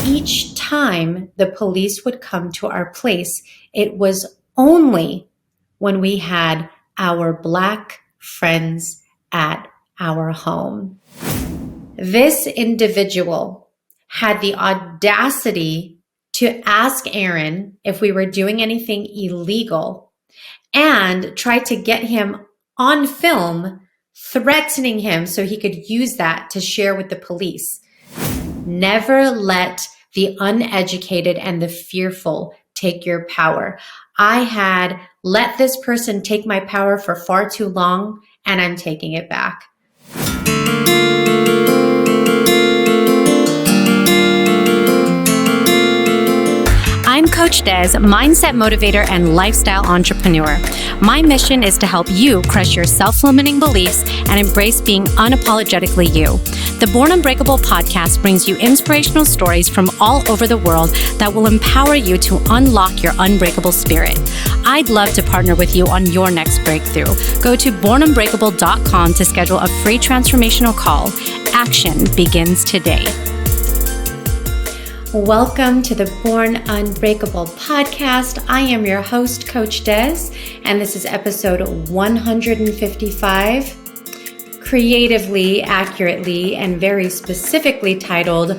each time the police would come to our place, it was only when we had our Black friends at our home. This individual had the audacity to ask Aaron if we were doing anything illegal and tried to get him on film, threatening him so he could use that to share with the police. Never let the uneducated and the fearful take your power. I had let this person take my power for far too long, and I'm taking it back. I'm Coach Dez, mindset motivator and lifestyle entrepreneur. My mission is to help you crush your self-limiting beliefs and embrace being unapologetically you. The Born Unbreakable podcast brings you inspirational stories from all over the world that will empower you to unlock your unbreakable spirit. I'd love to partner with you on your next breakthrough. Go to bornunbreakable.com to schedule a free transformational call. Action begins today. Welcome to the Born Unbreakable podcast. I am your host, Coach Dez, and this is episode 155, creatively, accurately, and very specifically titled,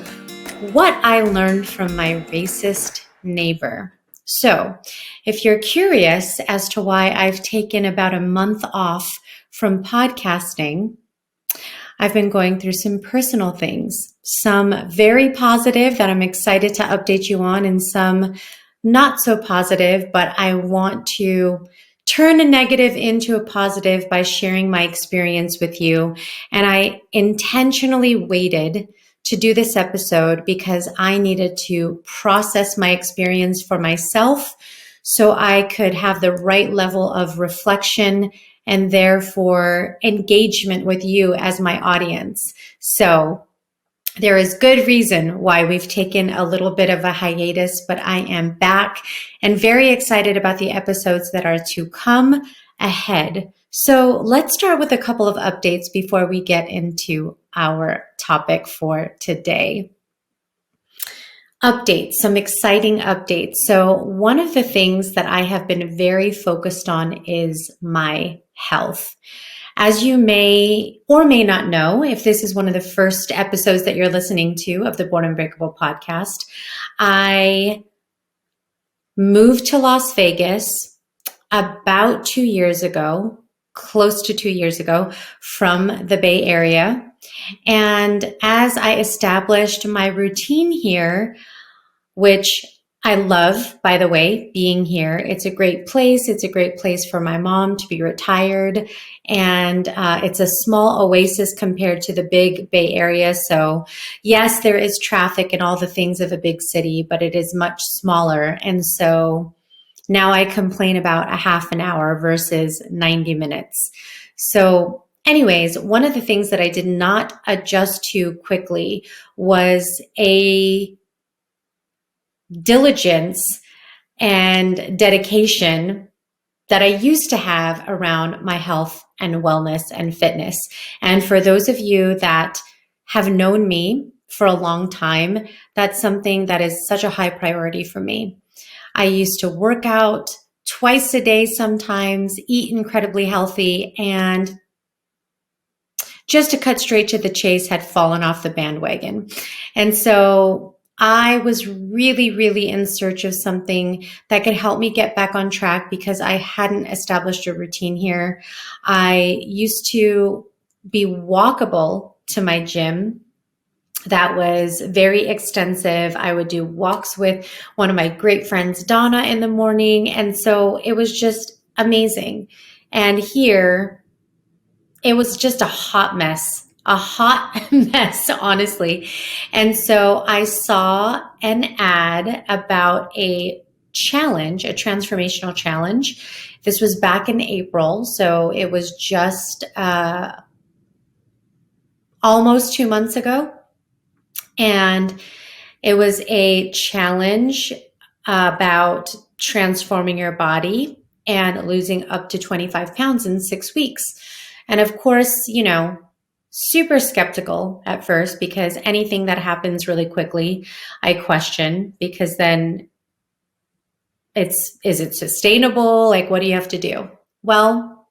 What I Learned from My Racist Neighbor. So, if you're curious as to why I've taken about a month off from podcasting, I've been going through some personal things, some very positive that I'm excited to update you on, and some not so positive, but I want to turn a negative into a positive by sharing my experience with you. And I intentionally waited to do this episode because I needed to process my experience for myself so I could have the right level of reflection and therefore engagement with you as my audience. So there is good reason why we've taken a little bit of a hiatus, but I am back and very excited about the episodes that are to come ahead. So let's start with a couple of updates before we get into our topic for today. Updates, some exciting updates. So one of the things that I have been very focused on is my health. As you may or may not know, if this is one of the first episodes that you're listening to of the Born Unbreakable podcast, I moved to Las Vegas about 2 years ago, close to 2 years ago, from the Bay Area. And as I established my routine here, which I love, by the way, being here. It's a great place. It's a great place for my mom to be retired. And it's a small oasis compared to the big Bay Area. So yes, there is traffic and all the things of a big city, but it is much smaller. And so now I complain about a half an hour versus 90 minutes. So anyways, one of the things that I did not adjust to quickly was a diligence and dedication that I used to have around my health and wellness and fitness. And for those of you that have known me for a long time, that's something that is such a high priority for me. I used to work out twice a day sometimes, eat incredibly healthy, and just to cut straight to the chase, had fallen off the bandwagon. And so I was really in search of something that could help me get back on track because I hadn't established a routine here. I used to be walkable to my gym. That was very extensive. I would do walks with one of my great friends, Donna, in the morning. And so it was just amazing. And here, it was just a hot mess, honestly. And so I saw an ad about a challenge, a transformational challenge. This was back in April. So it was just almost 2 months ago. And it was a challenge about transforming your body and losing up to 25 pounds in 6 weeks. And of course, super skeptical at first because anything that happens really quickly, I question, because then is it sustainable? Like, what do you have to do? Well,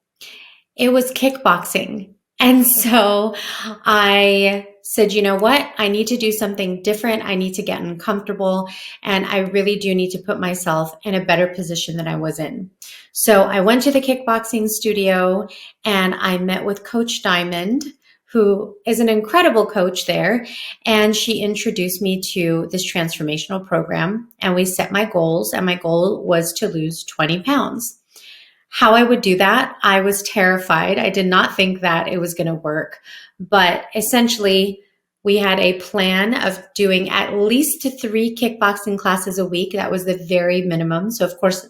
it was kickboxing. And so I said, you know what? I need to do something different. I need to get uncomfortable. And I really do need to put myself in a better position than I was in. So I went to the kickboxing studio and I met with Coach Diamond, who is an incredible coach there. And she introduced me to this transformational program. And we set my goals. And my goal was to lose 20 pounds. How I would do that, I was terrified. I did not think that it was going to work. But essentially, we had a plan of doing at least 3 kickboxing classes a week. That was the very minimum. So, of course,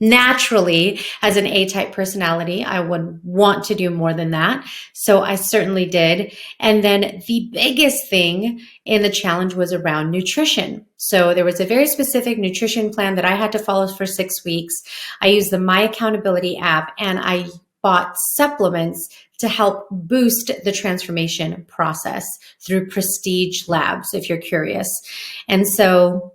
naturally, as an A-type personality, I would want to do more than that. So I certainly did. And then the biggest thing in the challenge was around nutrition. So there was a very specific nutrition plan that I had to follow for 6 weeks. I used the My Accountability app and I bought supplements to help boost the transformation process through Prestige Labs, if you're curious. And so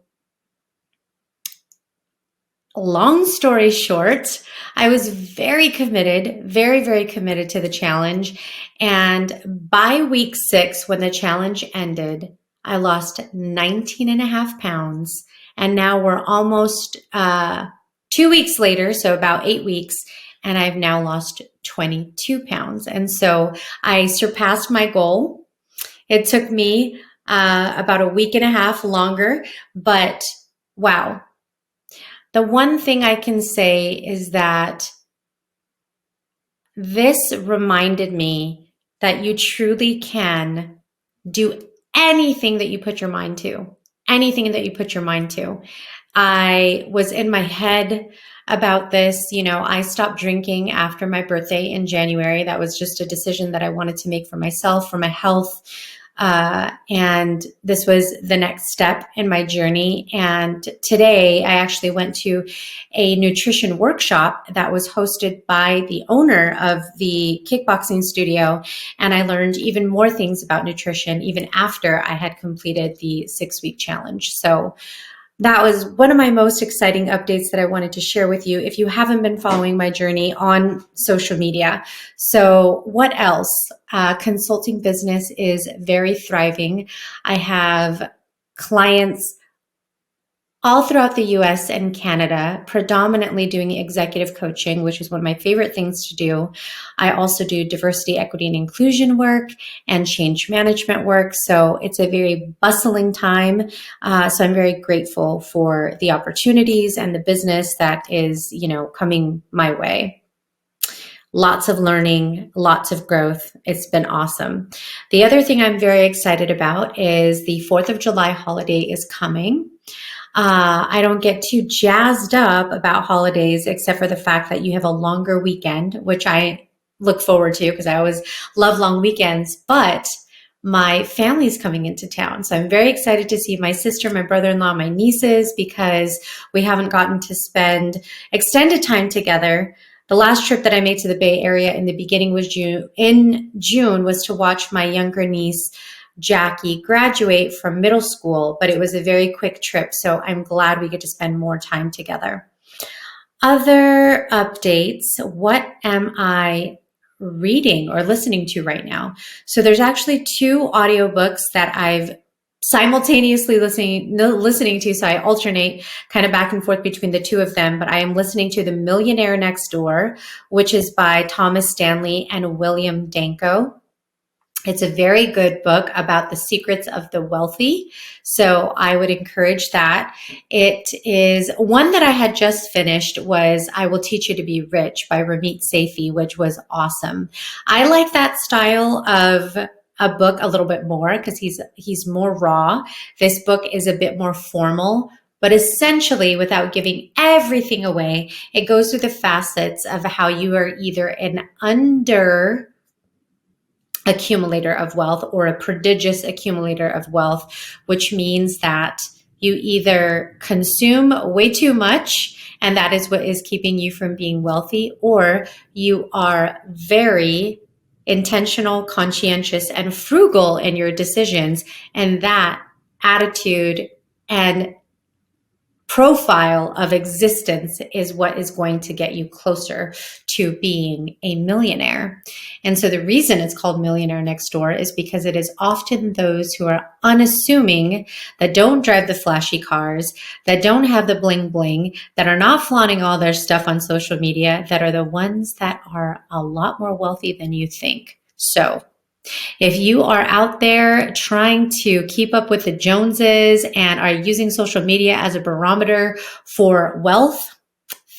long story short, I was very committed, very committed to the challenge. And by week 6, when the challenge ended, I lost 19 and a half pounds. And now we're almost 2 weeks later, so about 8 weeks, and I've now lost 22 pounds. And so I surpassed my goal. It took me about a week and a half longer, but wow. The one thing I can say is that this reminded me that you truly can do anything that you put your mind to, anything that you put your mind to. I was in my head about this. You know, I stopped drinking after my birthday in January. That was just a decision that I wanted to make for myself, for my health. And this was the next step in my journey. And today I actually went to a nutrition workshop that was hosted by the owner of the kickboxing studio. And I learned even more things about nutrition even after I had completed the 6-week challenge. So that was one of my most exciting updates that I wanted to share with you if you haven't been following my journey on social media. So what else? Consulting business is very thriving. I have clients all throughout the US and Canada, predominantly doing executive coaching, which is one of my favorite things to do. I also do diversity, equity, and inclusion work and change management work. So it's a very bustling time. So I'm very grateful for the opportunities and the business that is, coming my way. Lots of learning, lots of growth. It's been awesome. The other thing I'm very excited about is the 4th of July holiday is coming. I don't get too jazzed up about holidays, except for the fact that you have a longer weekend, which I look forward to because I always love long weekends. But my family's coming into town. So I'm very excited to see my sister, my brother-in-law, my nieces, because we haven't gotten to spend extended time together. The last trip that I made to the Bay Area in the beginning was June was to watch my younger niece, Jackie, graduate from middle school, but it was a very quick trip. So I'm glad we get to spend more time together. Other updates, what am I reading or listening to right now? So there's actually 2 audiobooks that I've simultaneously listening to. So I alternate kind of back and forth between the 2 of them, but I am listening to The Millionaire Next Door, which is by Thomas Stanley and William Danko. It's a very good book about the secrets of the wealthy. So I would encourage that. It is one that I had just finished was I Will Teach You to Be Rich by Ramit Sethi, which was awesome. I like that style of a book a little bit more because he's more raw. This book is a bit more formal, but essentially, without giving everything away, it goes through the facets of how you are either an under accumulator of wealth or a prodigious accumulator of wealth, which means that you either consume way too much and that is what is keeping you from being wealthy, or you are very intentional, conscientious, and frugal in your decisions. And that attitude and profile of existence is what is going to get you closer to being a millionaire. And so the reason it's called Millionaire Next Door is because it is often those who are unassuming, that don't drive the flashy cars, that don't have the bling bling, that are not flaunting all their stuff on social media, that are the ones that are a lot more wealthy than you think. So if you are out there trying to keep up with the Joneses and are using social media as a barometer for wealth,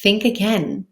think again.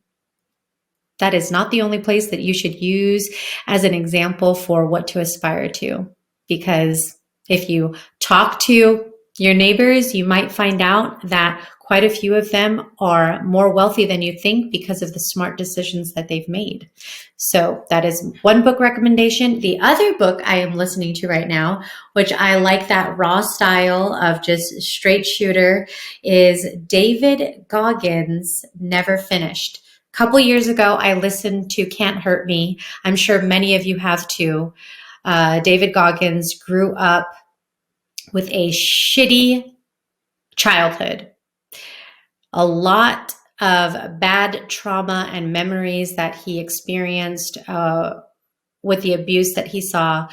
That is not the only place that you should use as an example for what to aspire to. Because if you talk to your neighbors, you might find out that quite a few of them are more wealthy than you think because of the smart decisions that they've made. So that is one book recommendation. The other book I am listening to right now, which I like that raw style of just straight shooter, is David Goggins' Never Finished. A couple years ago, I listened to Can't Hurt Me. I'm sure many of you have too. David Goggins grew up with a shitty childhood. A lot of bad trauma and memories that he experienced with the abuse that he saw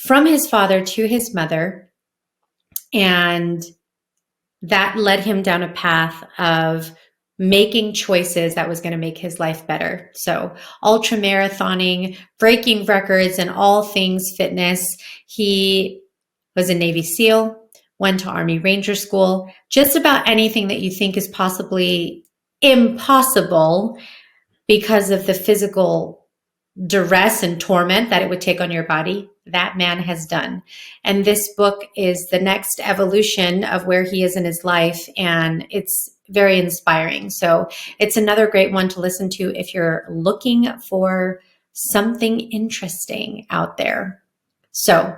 from his father to his mother. And that led him down a path of making choices that was going to make his life better. So ultra marathoning, breaking records, and all things fitness. He was a Navy SEAL, went to Army Ranger School, just about anything that you think is possibly impossible because of the physical duress and torment that it would take on your body, that man has done. And this book is the next evolution of where he is in his life, and it's very inspiring. So it's another great one to listen to if you're looking for something interesting out there. So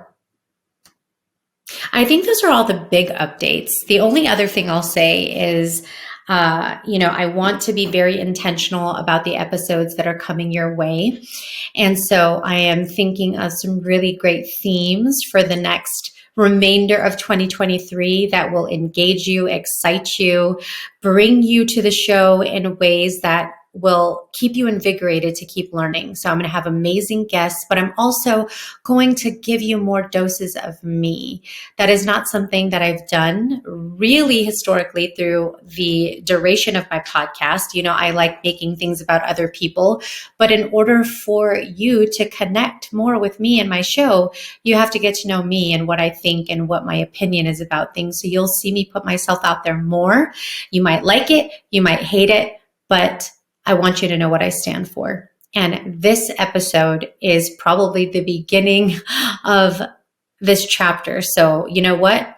I think those are all the big updates. The only other thing I'll say is, I want to be very intentional about the episodes that are coming your way. And so I am thinking of some really great themes for the next remainder of 2023 that will engage you, excite you, bring you to the show in ways that will keep you invigorated to keep learning. So I'm going to have amazing guests, but I'm also going to give you more doses of me. That is not something that I've done really historically through the duration of my podcast. I like making things about other people, but in order for you to connect more with me and my show, you have to get to know me and what I think and what my opinion is about things. So you'll see me put myself out there more. You might like it, you might hate it, but I want you to know what I stand for. And this episode is probably the beginning of this chapter. So you know what?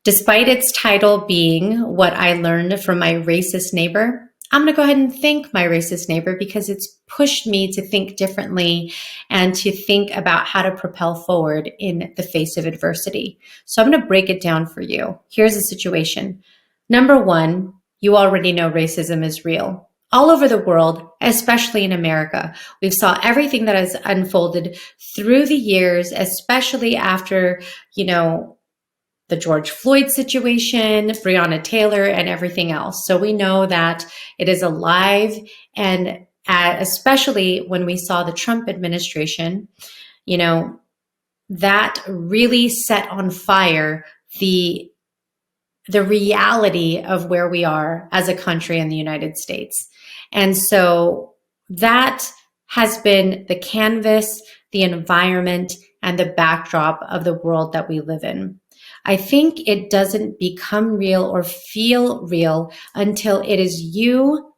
Despite its title being What I Learned from My Racist Neighbor, I'm going to go ahead and thank my racist neighbor because it's pushed me to think differently and to think about how to propel forward in the face of adversity. So I'm going to break it down for you. Here's the situation. Number one, you already know racism is real. All over the world, especially in America. We've saw everything that has unfolded through the years, especially after, the George Floyd situation, Breonna Taylor, and everything else. So we know that it is alive, and especially when we saw the Trump administration, that really set on fire the reality of where we are as a country in the United States. And so that has been the canvas, the environment, and the backdrop of the world that we live in. I think it doesn't become real or feel real until it is you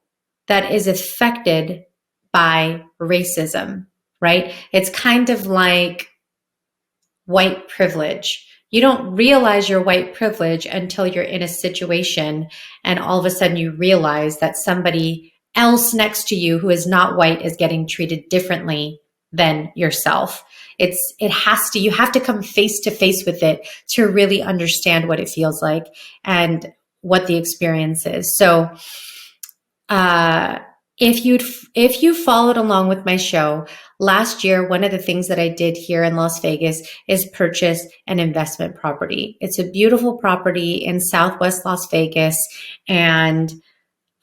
that is affected by racism, right? It's kind of like white privilege. You don't realize your white privilege until you're in a situation and all of a sudden you realize that somebody else next to you who is not white is getting treated differently than yourself. You have to come face to face with it to really understand what it feels like and what the experience is. So, If you followed along with my show last year, one of the things that I did here in Las Vegas is purchase an investment property. It's a beautiful property in Southwest Las Vegas, and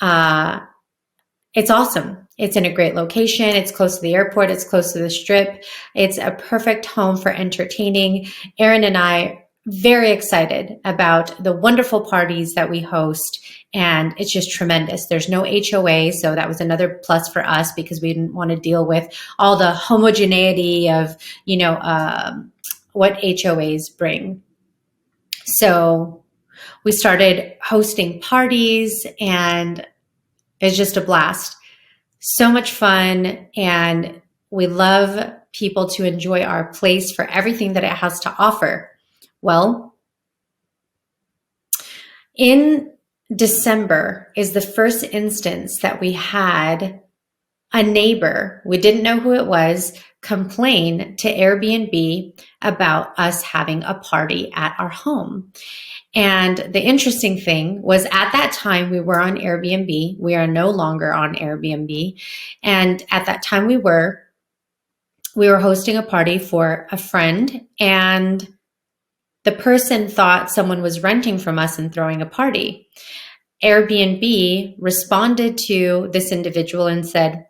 uh, it's awesome. It's in a great location. It's close to the airport. It's close to the strip. It's a perfect home for entertaining. Aaron and I very excited about the wonderful parties that we host, and it's just tremendous. There's no HOA, so that was another plus for us because we didn't want to deal with all the homogeneity of, what HOAs bring. So we started hosting parties, and it's just a blast. So much fun, and we love people to enjoy our place for everything that it has to offer. Well, in December is the first instance that we had a neighbor, we didn't know who it was, complain to Airbnb about us having a party at our home. And the interesting thing was at that time we were on Airbnb. We are no longer on Airbnb. And at that time we were hosting a party for a friend, and the person thought someone was renting from us and throwing a party. Airbnb responded to this individual and said,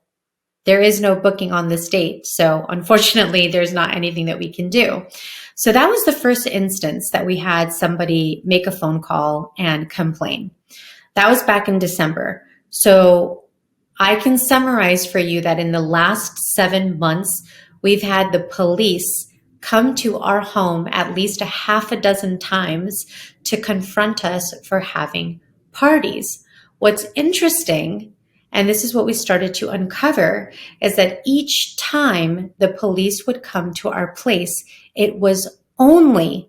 there is no booking on this date. So unfortunately, there's not anything that we can do. So that was the first instance that we had somebody make a phone call and complain. That was back in December. So I can summarize for you that in the last 7 months, we've had the police come to our home at least a half a dozen times to confront us for having parties. What's interesting, and this is what we started to uncover, is that each time the police would come to our place, it was only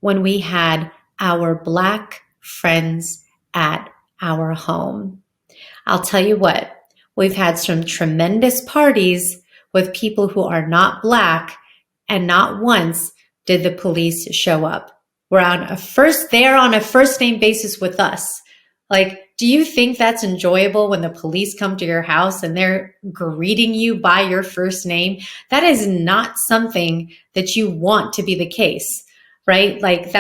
when we had our Black friends at our home. I'll tell you what, we've had some tremendous parties with people who are not Black, and not once did the police show up. They're on a first name basis with us. Like, do you think that's enjoyable when the police come to your house and they're greeting you by your first name? That is not something that you want to be the case, right? Like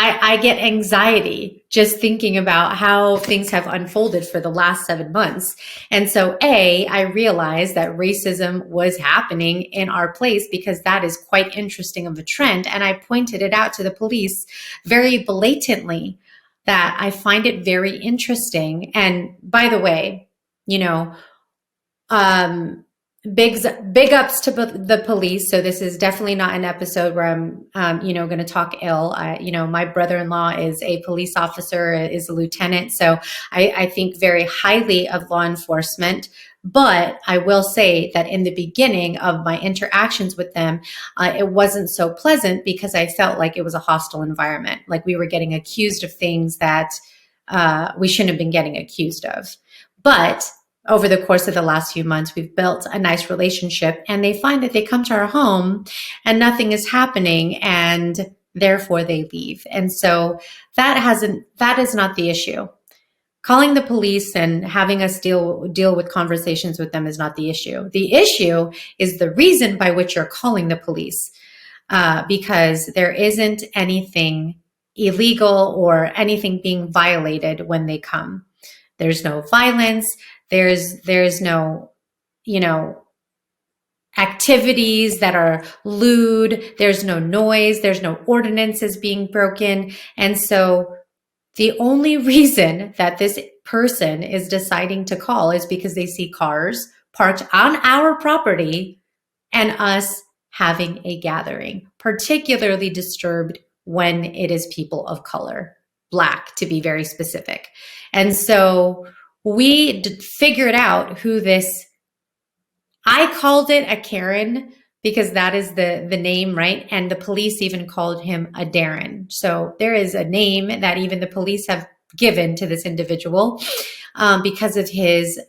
I get anxiety just thinking about how things have unfolded for the last 7 months. And so I realized that racism was happening in our place because that is quite interesting of a trend. And I pointed it out to the police very blatantly that I find it very interesting. And by the way, um, big ups to the police. So this is definitely not an episode where I'm, going to talk ill. My brother-in-law is a police officer, is a lieutenant. So I think very highly of law enforcement. But I will say that in the beginning of my interactions with them, it wasn't so pleasant because I felt like it was a hostile environment. Like we were getting accused of things that we shouldn't have been getting accused of. But over the course of the last few months, we've built a nice relationship, and they find that they come to our home and nothing is happening, and therefore they leave. And so that is not the issue. Calling the police and having us deal with conversations with them is not the issue. The issue is the reason by which you're calling the police, because there isn't anything illegal or anything being violated when they come. There's no violence. There's no, activities that are lewd. There's no noise. There's no ordinances being broken. And so the only reason that this person is deciding to call is because they see cars parked on our property and us having a gathering, particularly disturbed when it is people of color, Black to be very specific. And so we figured out who this, I called it a Karen because that is the name, right? And the police even called him a Darren. So there is a name that even the police have given to this individual because of his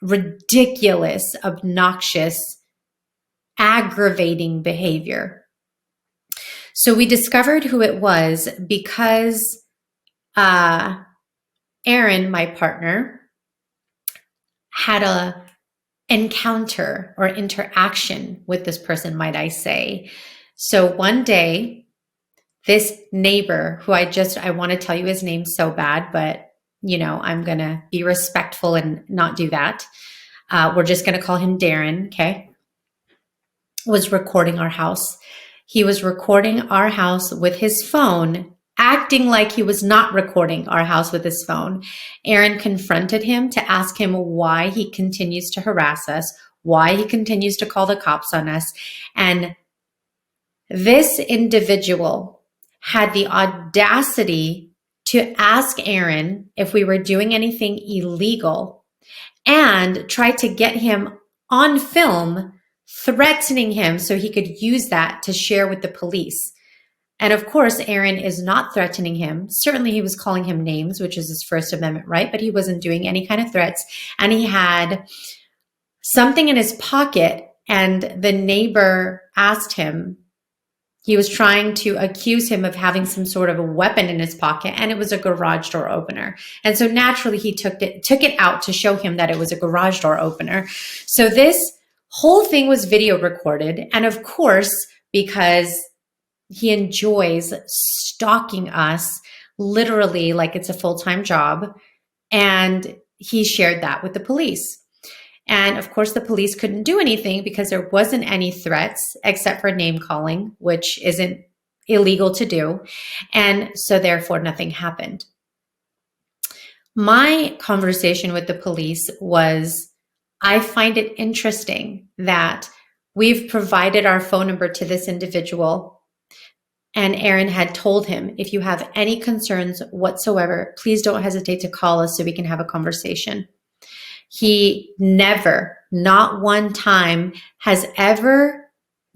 ridiculous, obnoxious, aggravating behavior. So we discovered who it was because Aaron, my partner, had a encounter or interaction with this person, might I say. So one day, this neighbor who I want to tell you his name so bad, but I'm going to be respectful and not do that. We're just going to call him Darren, okay? Was recording our house. He was recording our house with his phone, acting like he was not recording our house with his phone. Aaron confronted him to ask him why he continues to harass us, why he continues to call the cops on us. And this individual had the audacity to ask Aaron if we were doing anything illegal and tried to get him on film threatening him so he could use that to share with the police. And of course, Aaron is not threatening him. Certainly he was calling him names, which is his First Amendment right, but he wasn't doing any kind of threats. And he had something in his pocket, and the neighbor asked him, he was trying to accuse him of having some sort of a weapon in his pocket, and it was a garage door opener. And so naturally he took it out to show him that it was a garage door opener. So this whole thing was video recorded. And of course, because he enjoys stalking us literally like it's a full-time job, and he shared that with the police. And of course, the police couldn't do anything because there wasn't any threats except for name calling, which isn't illegal to do. And so therefore, nothing happened. My conversation with the police was, I find it interesting that we've provided our phone number to this individual, and Aaron had told him, if you have any concerns whatsoever, please don't hesitate to call us so we can have a conversation. He never, not one time, has ever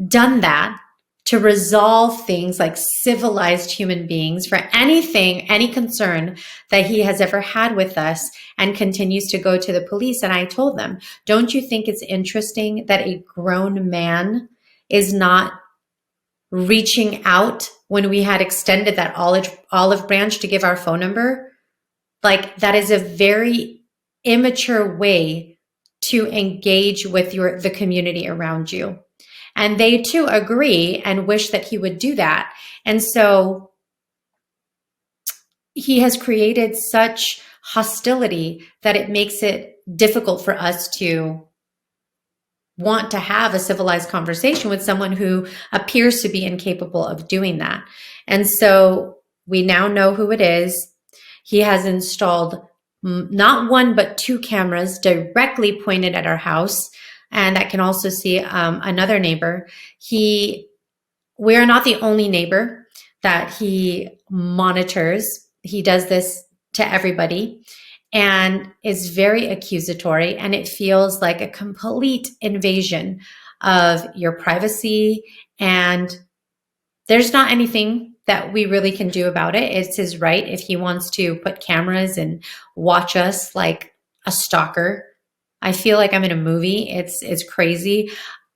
done that to resolve things like civilized human beings for anything, any concern that he has ever had with us, and continues to go to the police. And I told them, don't you think it's interesting that a grown man is not reaching out when we had extended that olive branch to give our phone number? Like, that is a very immature way to engage with the community around you. And they too agree and wish that he would do that. And so he has created such hostility that it makes it difficult for us to want to have a civilized conversation with someone who appears to be incapable of doing that. And so we now know who it is. He has installed not one, but 2 cameras directly pointed at our house. And I can also see another neighbor. We are not the only neighbor that he monitors. He does this to everybody and is very accusatory. And it feels like a complete invasion of your privacy. And there's not anything that we really can do about it. It's his right. If he wants to put cameras and watch us like a stalker, I feel like I'm in a movie. It's crazy.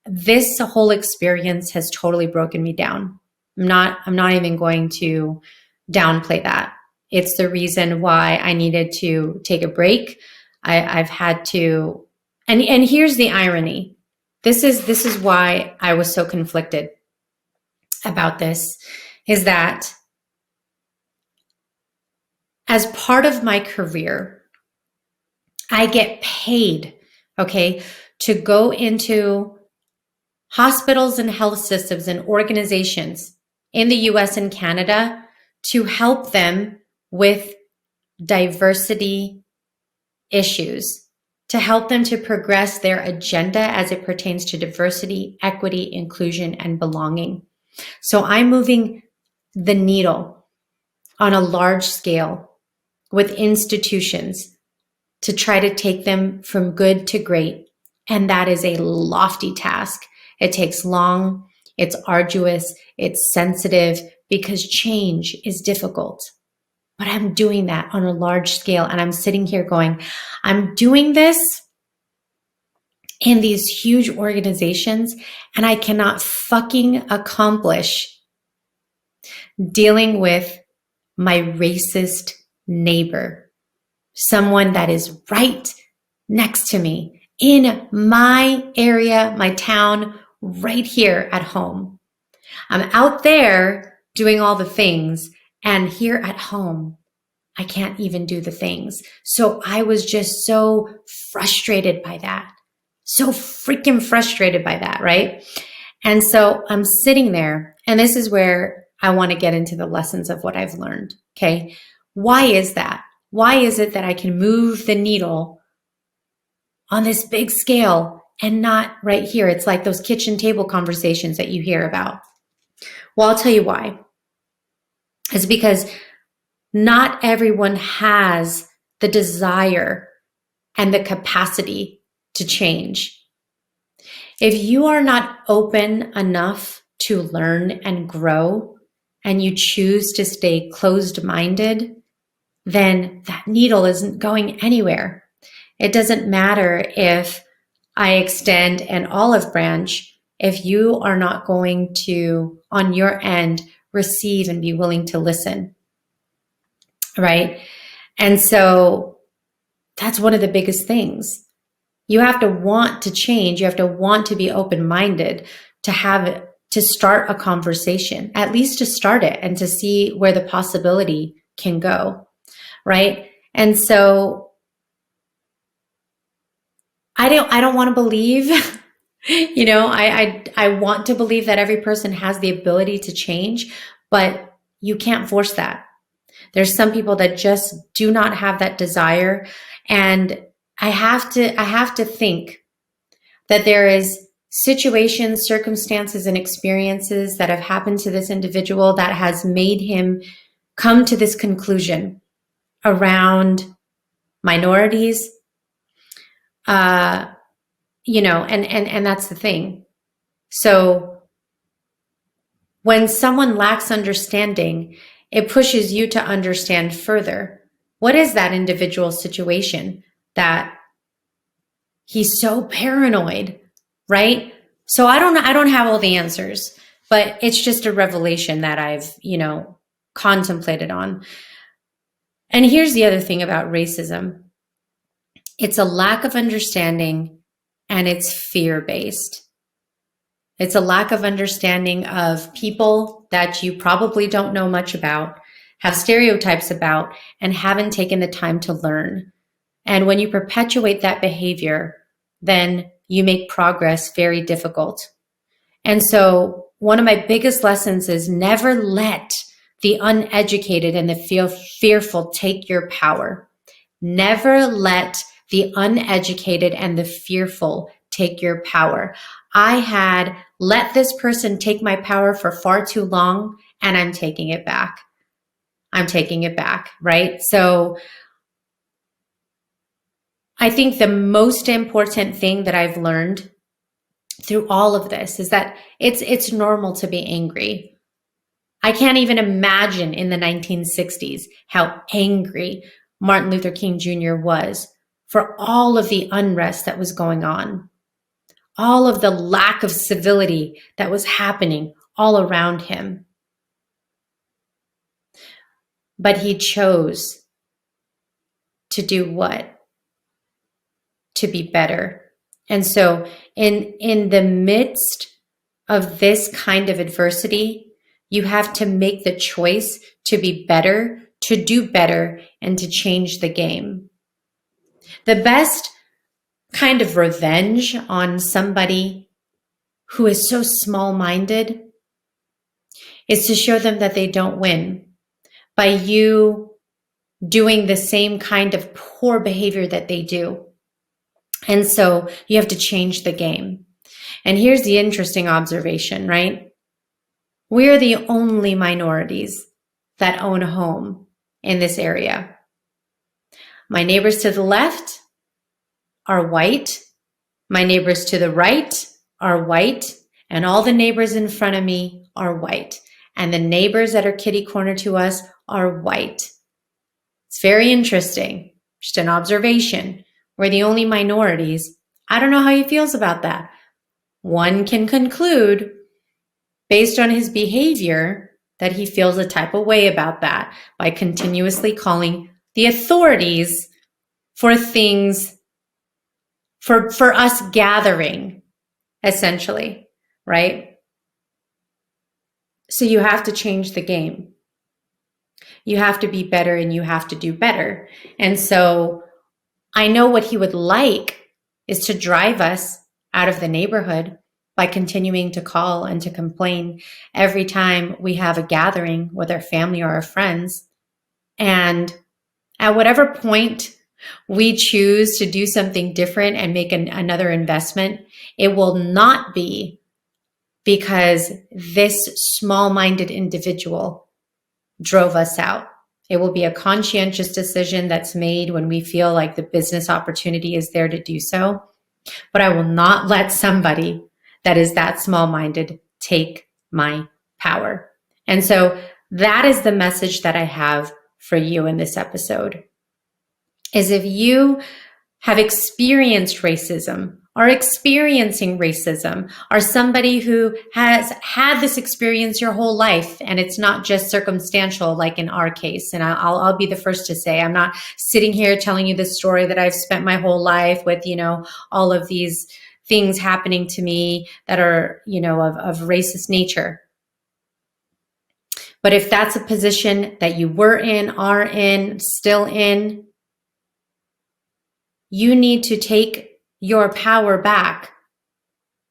This whole experience has totally broken me down. I'm not even going to downplay that. It's the reason why I needed to take a break. I've had to, and here's the irony. This is why I was so conflicted about this, is that as part of my career, I get paid, okay, to go into hospitals and health systems and organizations in the US and Canada to help them with diversity issues, to help them to progress their agenda as it pertains to diversity, equity, inclusion, and belonging. So I'm moving the needle on a large scale with institutions to try to take them from good to great. And that is a lofty task. It takes long, it's arduous, it's sensitive, because change is difficult. But I'm doing that on a large scale. And I'm sitting here going, I'm doing this in these huge organizations, and I cannot fucking accomplish dealing with my racist neighbor, someone that is right next to me in my area, my town, right here at home. I'm out there doing all the things, and here at home, I can't even do the things. So I was just so frustrated by that. So freaking frustrated by that, right? And so I'm sitting there, and this is where I want to get into the lessons of what I've learned. Okay. Why is that? Why is it that I can move the needle on this big scale and not right here? It's like those kitchen table conversations that you hear about. Well, I'll tell you why. It's because not everyone has the desire and the capacity to change. If you are not open enough to learn and grow, and you choose to stay closed-minded, then that needle isn't going anywhere. It doesn't matter if I extend an olive branch if you are not going to, on your end, receive and be willing to listen, right? And so that's one of the biggest things. You have to want to change. You have to want to be open-minded to start a conversation, at least to start it and to see where the possibility can go, right? And so I don't want to believe, I want to believe that every person has the ability to change, but you can't force that. There's some people that just do not have that desire. And I have to think that there is situations, circumstances, and experiences that have happened to this individual that has made him come to this conclusion around minorities, and that's the thing. So when someone lacks understanding, it pushes you to understand further. What is that individual situation that he's so paranoid, right? So I don't have all the answers, but it's just a revelation that I've, contemplated on. And here's the other thing about racism. It's a lack of understanding, and it's fear-based. It's a lack of understanding of people that you probably don't know much about, have stereotypes about, and haven't taken the time to learn. And when you perpetuate that behavior, then you make progress very difficult. And so one of my biggest lessons is never let the uneducated and the fearful take your power. Never let the uneducated and the fearful take your power. I had let this person take my power for far too long, and I'm taking it back. I'm taking it back, right? So I think the most important thing that I've learned through all of this is that it's normal to be angry. I can't even imagine in the 1960s how angry Martin Luther King Jr. was for all of the unrest that was going on, all of the lack of civility that was happening all around him. But he chose to do what? To be better. And so in the midst of this kind of adversity, you have to make the choice to be better, to do better, and to change the game. The best kind of revenge on somebody who is so small-minded is to show them that they don't win by you doing the same kind of poor behavior that they do. And so you have to change the game. And here's the interesting observation, right? We're the only minorities that own a home in this area. My neighbors to the left are white. My neighbors to the right are white. And all the neighbors in front of me are white. And the neighbors that are kitty corner to us are white. It's very interesting. Just an observation. We're the only minorities. I don't know how he feels about that. One can conclude, based on his behavior, that he feels a type of way about that by continuously calling the authorities for things for us gathering, essentially, right? So you have to change the game. You have to be better and you have to do better. And so I know what he would like is to drive us out of the neighborhood by continuing to call and to complain every time we have a gathering with our family or our friends. And at whatever point we choose to do something different and make another investment, it will not be because this small-minded individual drove us out. It will be a conscientious decision that's made when we feel like the business opportunity is there to do so. But I will not let somebody that is that small-minded take my power. And so that is the message that I have for you in this episode. Is if you have experienced racism, are experiencing racism, are somebody who has had this experience your whole life and it's not just circumstantial like in our case. And I'll be the first to say, I'm not sitting here telling you the story that I've spent my whole life with, all of these things happening to me that are, of racist nature. But if that's a position that you were in, are in, still in, you need to take your power back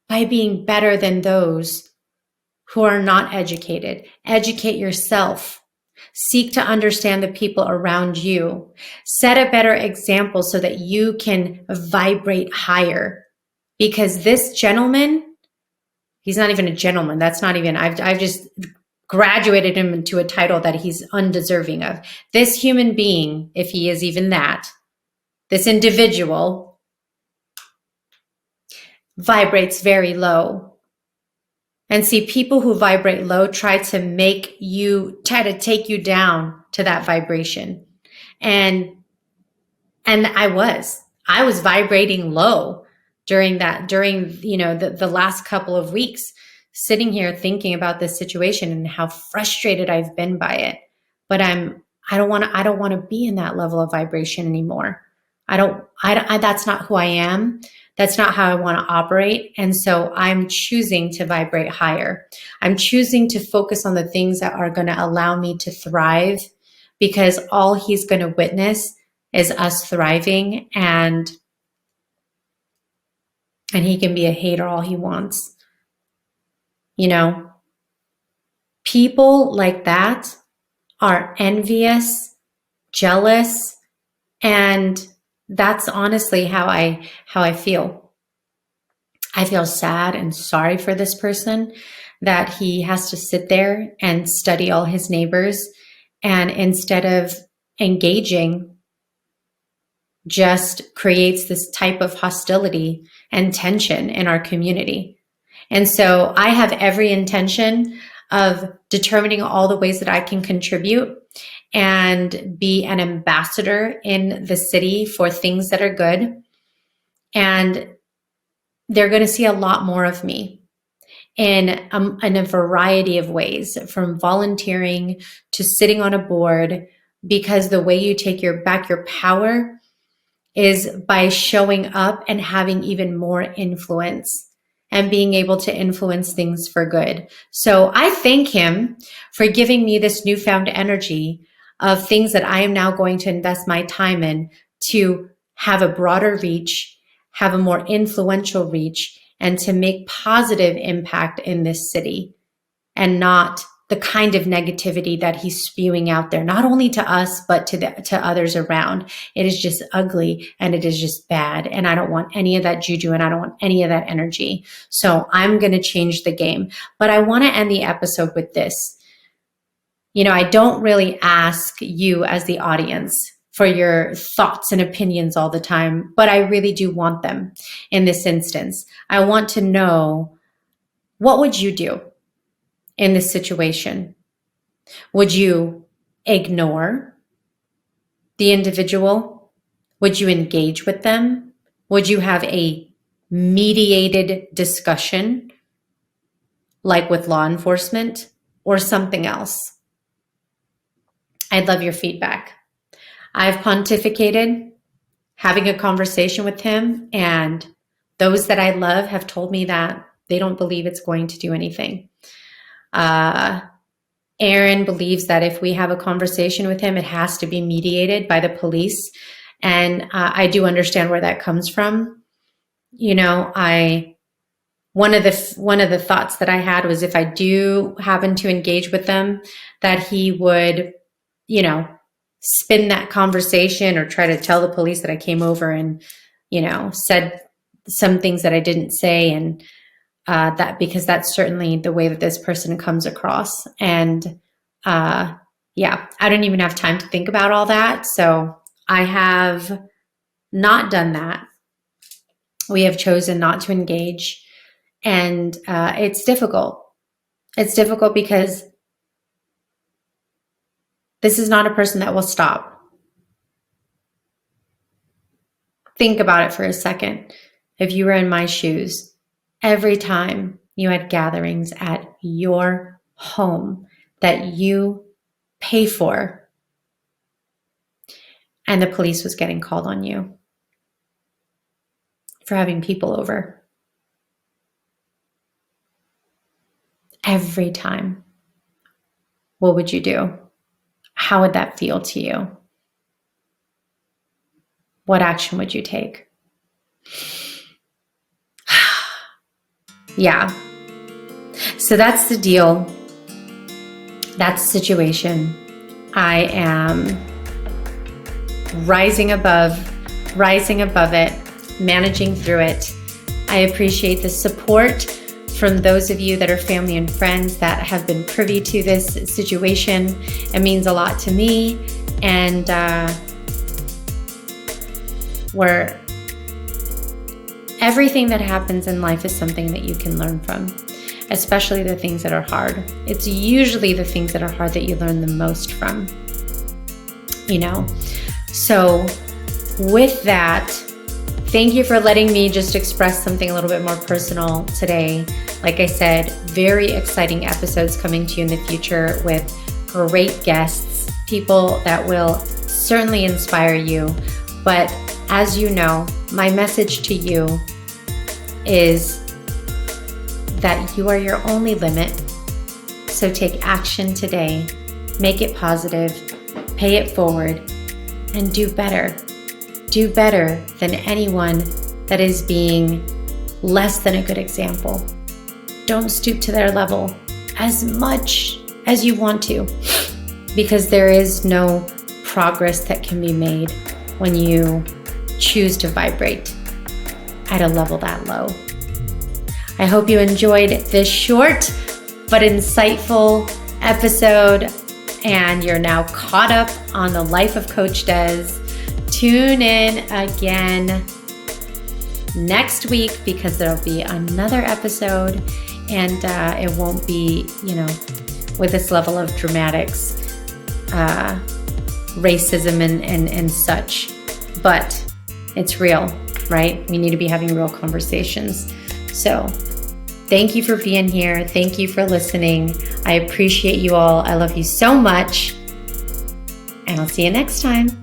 by being better than those who are not educated. Educate yourself. Seek to understand the people around you. Set a better example so that you can vibrate higher. Because this gentleman, he's not even a gentleman. That's not even, I've just graduated him into a title that he's undeserving of. This human being, if he is even that, this individual vibrates very low. And see, people who vibrate low try to take you down to that vibration. And I was vibrating low during the last couple of weeks, sitting here thinking about this situation and how frustrated I've been by it. But I don't want to be in that level of vibration anymore. That's not who I am. That's not how I want to operate. And so I'm choosing to vibrate higher. I'm choosing to focus on the things that are going to allow me to thrive, because all he's going to witness is us thriving, and he can be a hater all he wants. People like that are envious, jealous, and that's honestly how I feel. I feel sad and sorry for this person that he has to sit there and study all his neighbors, and instead of engaging, just creates this type of hostility and tension in our community. And so I have every intention of determining all the ways that I can contribute and be an ambassador in the city for things that are good. And they're going to see a lot more of me in a variety of ways, from volunteering to sitting on a board, because the way you take back your power is by showing up and having even more influence and being able to influence things for good. So I thank him for giving me this newfound energy of things that I am now going to invest my time in to have a broader reach, have a more influential reach, and to make positive impact in this city, and not the kind of negativity that he's spewing out there, not only to us, but to others around. It is just ugly and it is just bad. And I don't want any of that juju and I don't want any of that energy. So I'm going to change the game. But I want to end the episode with this. I don't really ask you as the audience for your thoughts and opinions all the time, but I really do want them in this instance. I want to know, what would you do in this situation? Would you ignore the individual? Would you engage with them? Would you have a mediated discussion, like with law enforcement, or something else? I'd love your feedback. I've pontificated. having a conversation with him, and those that I love have told me that they don't believe it's going to do anything. Aaron believes that if we have a conversation with him, it has to be mediated by the police. And I do understand where that comes from. You know, one of the thoughts that I had was, if I do happen to engage with them, that he would, you know, spin that conversation or try to tell the police that I came over and, you know, said some things that I didn't say. And that, because that's certainly the way that this person comes across. And yeah, I don't even have time to think about all that. So I have not done that. We have chosen not to engage. And it's difficult. It's difficult because this is not a person that will stop. Think about it for a second. If you were in my shoes, every time you had gatherings at your home that you pay for, and the police was getting called on you for having people over, every time, what would you do? How would that feel to you? What action would you take? Yeah. So that's the deal. That's the situation. I am rising above it, managing through it. I appreciate the support from those of you that are family and friends that have been privy to this situation. It means a lot to me. And where everything that happens in life is something that you can learn from, especially the things that are hard. It's usually the things that are hard that you learn the most from, you know? So with that, thank you for letting me just express something a little bit more personal today. Like I said, very exciting episodes coming to you in the future with great guests, people that will certainly inspire you. But as you know, my message to you is that you are your only limit. So take action today, make it positive, pay it forward, and do better. Do better than anyone that is being less than a good example. Don't stoop to their level as much as you want to, because there is no progress that can be made when you choose to vibrate at a level that low. I hope you enjoyed this short but insightful episode, and you're now caught up on the life of Coach Dez. Tune in again next week, because there'll be another episode, and it won't be, you know, with this level of dramatics, racism and such, but it's real, right? We need to be having real conversations. So thank you for being here. Thank you for listening. I appreciate you all. I love you so much, and I'll see you next time.